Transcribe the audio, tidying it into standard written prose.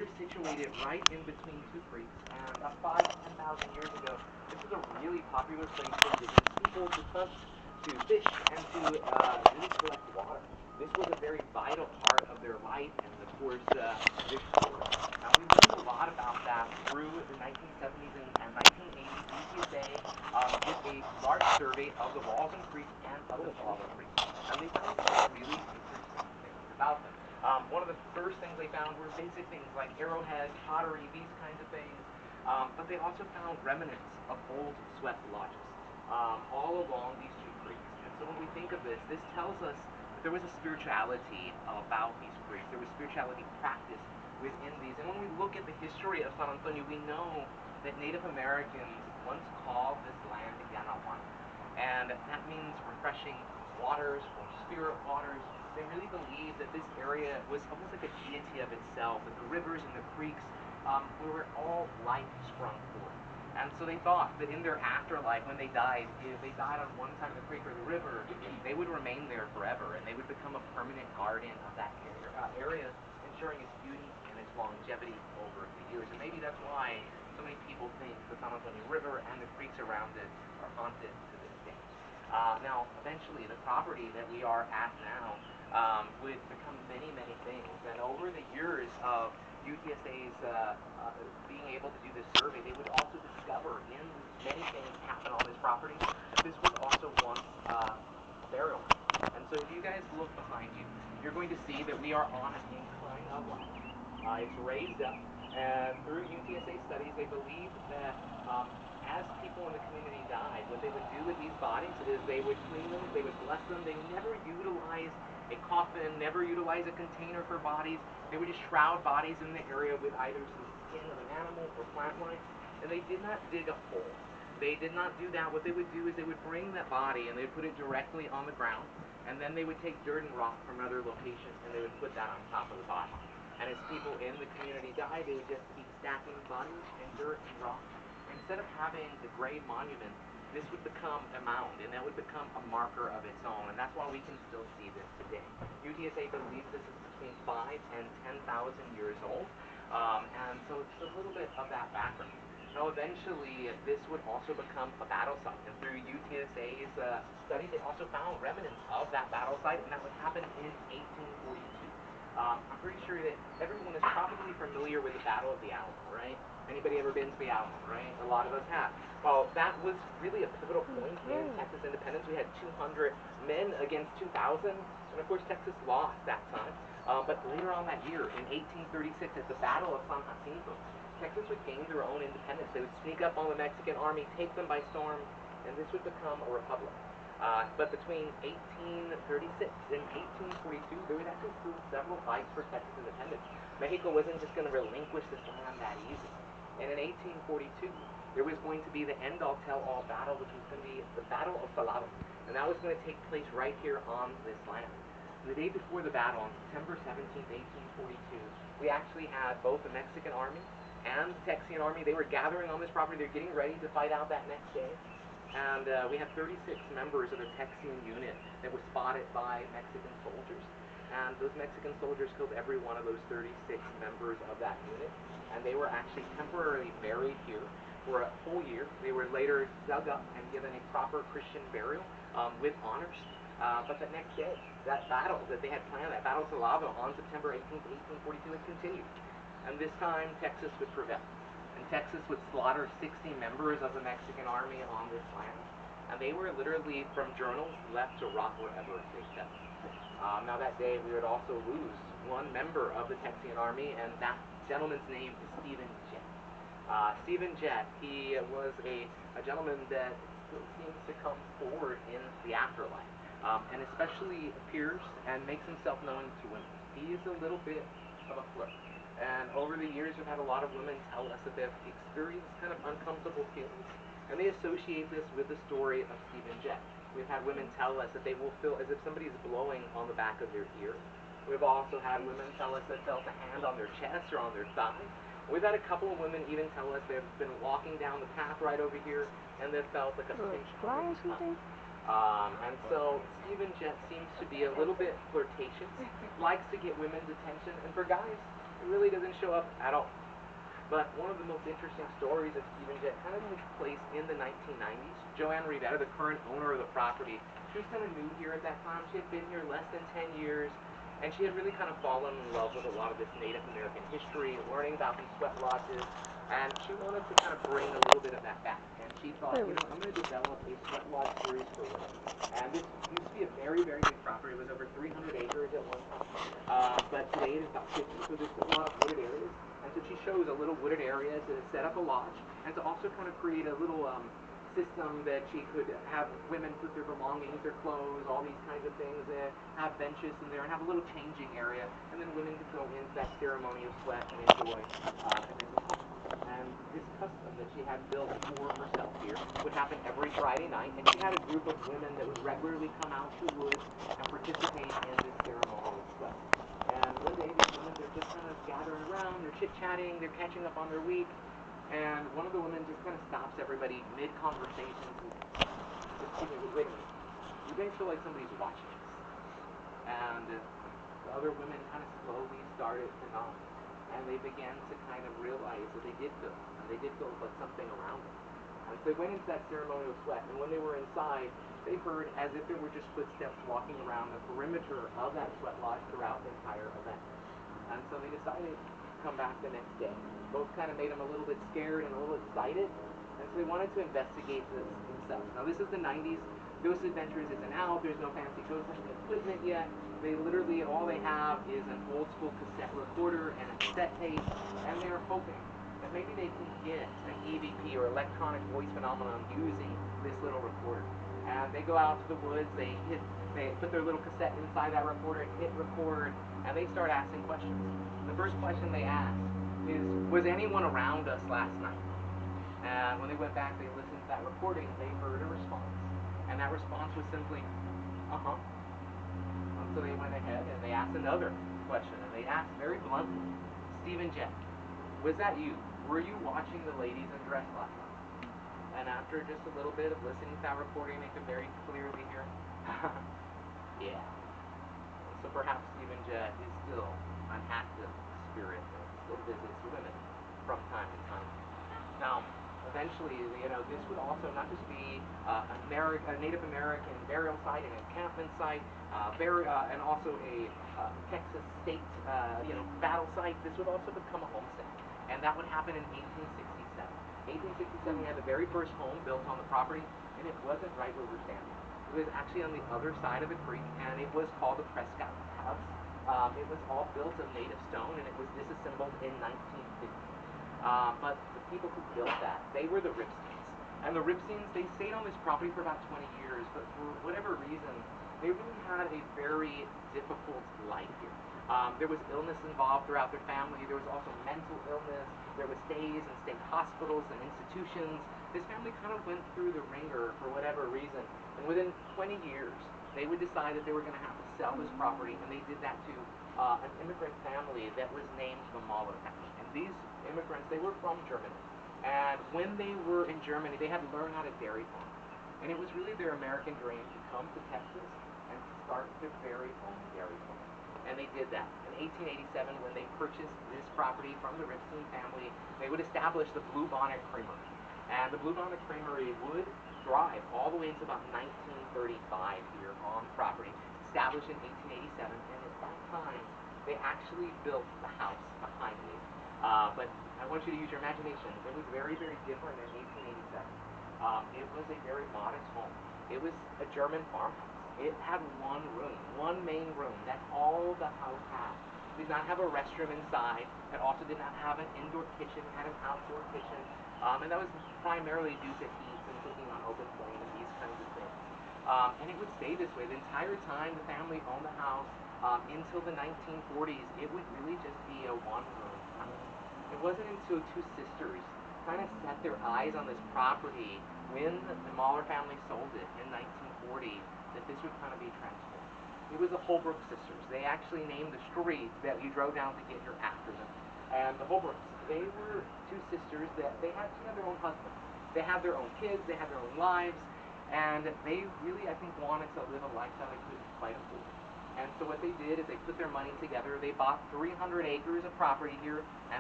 were situated right in between two creeks, and about 5,000 to 10,000 years ago, this was a really popular place for indigenous people to hunt, to fish, and to really collect water. This was a very vital part of their life, and of course, their story. Now, we learned a lot about that through the 1970s and 1980s. UTSA did a large survey of the walls and creeks and of the Salado Creek, and they found some really interesting things about them. One of the first things they found were basic things like arrowheads, pottery, these kinds of things, but they also found remnants of old swept lodges all along these two creeks. And so when we think of this, this tells us that there was a spirituality about these creeks. There was spirituality practice within these. And when we look at the history of San Antonio, we know that Native Americans once called this land Yanawan. And that means refreshing waters or spirit waters. They really believed that this area was almost like a deity of itself, that the rivers and the creeks were all life sprung forth. And so they thought that in their afterlife, when they died, if they died on one side of the creek or the river, they would remain there forever, and they would become a permanent guardian of that area, ensuring its beauty and its longevity over the years. And maybe that's why so many people think the San Antonio River and the creeks around it are haunted to this day. Now, eventually, the property that we are at now would become many, many things. And over the years of UTSA's being able to do this survey, they would also discover in many things happen on this property. This was also once burial. And so if you guys look behind you, you're going to see that we are on an incline of life. It's raised up, and through UTSA studies, they believed that as people in the community died, what they would do with these bodies is they would clean them, they would bless them. They never utilized a coffin, never utilized a container for bodies. They would just shroud bodies in the area with either some skin of an animal or plant life, and they did not dig a hole. They did not do that. What they would do is they would bring that body and they'd put it directly on the ground, and then they would take dirt and rock from another location and they would put that on top of the body. And as people in the community died, they would just keep stacking bodies and dirt and rock. Instead of having the grave monument, this would become a mound, and that would become a marker of its own, and that's why we can still see this today. UTSA believes this is between 5,000 and 10,000 years old, and so it's a little bit of that background. Now, eventually, this would also become a battle site, and through UTSA's studies, they also found remnants of that battle site, and that would happen in 1842. I'm pretty sure that everyone is probably familiar with the Battle of the Alamo, right? Anybody ever been to the Alamo, right? A lot of us have. Well, that was really a pivotal point in Texas independence. We had 200 men against 2,000, and of course Texas lost that time. But later on that year, in 1836, at the Battle of San Jacinto, Texas would gain their own independence. They would sneak up on the Mexican army, take them by storm, and this would become a republic. But between 1836 and 1842, there was actually still several fights for Texas independence. Mexico wasn't just going to relinquish this land that easy. And in 1842, there was going to be the end-all, tell-all battle, which was going to be the Battle of Salado. And that was going to take place right here on this land. And the day before the battle, on September 17th, 1842, we actually had both the Mexican army and the Texian army. They were gathering on this property. They're getting ready to fight out that next day. And we had 36 members of the Texian unit that were spotted by Mexican soldiers. And those Mexican soldiers killed every one of those 36 members of that unit. And they were actually temporarily buried here for a whole year. They were later dug up and given a proper Christian burial with honors. But the next day, that battle that they had planned, that Battle of Salado on September 18th, 1842, had continued. And this time, Texas would prevail. And Texas would slaughter 60 members of the Mexican army on this land. And they were literally, from journals, left to rot wherever they fell. Now that day, we would also lose one member of the Texian army, and that gentleman's name is Stephen Jett. Stephen Jett, he was a gentleman that still seems to come forward in the afterlife, and especially appears and makes himself known to women. He is a little bit of a flirt. And over the years, we've had a lot of women tell us that they've experienced kind of uncomfortable feelings, and they associate this with the story of Stephen Jett. We've had women tell us that they will feel as if somebody's blowing on the back of their ear. We've also had women tell us they felt a hand on their chest or on their thigh. We've had a couple of women even tell us they've been walking down the path right over here, and they felt like a pinch on their tongue. And so Stephen Jett seems to be a little bit flirtatious, likes to get women's attention, and for guys, It really doesn't show up at all. But one of the most interesting stories of Stephen Jett kind of takes place in the 1990s. Joanne Rivera, the current owner of the property, she was kind of new here at that time. She had been here less than 10 years, and she had really kind of fallen in love with a lot of this Native American history, learning about these sweat lodges, and she wanted to kind of bring a little bit of that back. And she thought, you know, I'm going to develop a sweat lodge series for women. And this used to be a very, very big property. It was over 300 acres at one time, but today it is about 50. So there's a lot of wooded areas. And so she shows a little wooded area to set up a lodge, and to also kind of create a little system that she could have women put their belongings, their clothes, all these kinds of things in, have benches in there, and have a little changing area, and then women could go into that ceremony of sweat and enjoy, and then go home. And this custom that she had built for herself here would happen every Friday night, and she had a group of women that would regularly come out to the woods and participate in this ceremony of sweat. And one day, these women, they're just kind of gathering around, they're chit-chatting, they're catching up on their week, and one of the women just kind of stops everybody mid-conversation and just, wait a minute, you guys feel like somebody's watching us? And the other women kind of slowly started to nod, and they began to kind of realize that they did feel, and they did feel like something around them. And so they went into that ceremonial sweat, and when they were inside, they heard as if there were just footsteps walking around the perimeter of that sweat lodge throughout the entire event. And so they decided to come back the next day. Both kind of made them a little bit scared and a little excited, and so they wanted to investigate this themselves. Now this is the 90s. Ghost Adventures isn't out. There's no fancy ghost hunting equipment yet. They literally, all they have is an old school cassette recorder and a cassette tape, and they're hoping that maybe they can get an EVP or electronic voice phenomenon using this little recorder. And they go out to the woods, they put their little cassette inside that recorder and hit record, and they start asking questions. The first question they ask is, was anyone around us last night? And when they went back, they listened to that recording, they heard a response. And that response was simply, uh-huh. And so they went ahead and they asked another question, and they asked very bluntly, Stephen Jett, was that you? Were you watching the ladies undress last night? And after just a little bit of listening to that recording, they could very clearly hear, yeah. So perhaps Stephen Jett is still an active spirit that still visits women from time to time. Now, eventually, you know, this would also not just be a Native American burial site, an encampment site, and also a Texas state, battle site. This would also become a homestead, and that would happen in 1867. 1867, we had the very first home built on the property, and it wasn't right where we're standing. It was actually on the other side of the creek, and it was called the Prescott House. It was all built of native stone, and it was disassembled in 1950. But the people who built that, they were the Ripsteins. And the Ripsteins, they stayed on this property for about 20 years, but for whatever reason, they really had a very difficult life here. There was illness involved throughout their family. There was also mental illness. There was stays in state hospitals and institutions. This family kind of went through the ringer for whatever reason. And within 20 years, they would decide that they were going to have to sell this property, and they did that to an immigrant family that was named the Mahler family. And these immigrants, they were from Germany. And when they were in Germany, they had learned how to dairy farm. And it was really their American dream to come to Texas and to start their very own dairy farm. And they did that. In 1887, when they purchased this property from the Ripstein family, they would establish the Blue Bonnet Creamery. And the Blue Bonnet Creamery would thrive all the way into about 1935 here on the property, established in 1887. And at that time, they actually built the house behind me. But I want you to use your imagination. It was very, very different in 1887. It was a very modest home. It was a German farmhouse. It had one room, one main room. That's all the house had. It did not have a restroom inside. It also did not have an indoor kitchen. It had an outdoor kitchen. And that was primarily due to heat and cooking on open flame and these kinds of things. And it would stay this way. The entire time the family owned the house, until the 1940s, it would really just be a one-room house. It wasn't until two sisters kind of set their eyes on this property when the Mahler family sold it in 1940 that this would kind of be transformed. It was the Holbrook sisters. They actually named the street that you drove down to get here after them. And the Holbrooks, they were two sisters that they had their own husbands. They had their own kids, they had their own lives, and they really, I think, wanted to live a lifestyle they couldn't quite afford. And so what they did is they put their money together. They bought 300 acres of property here, and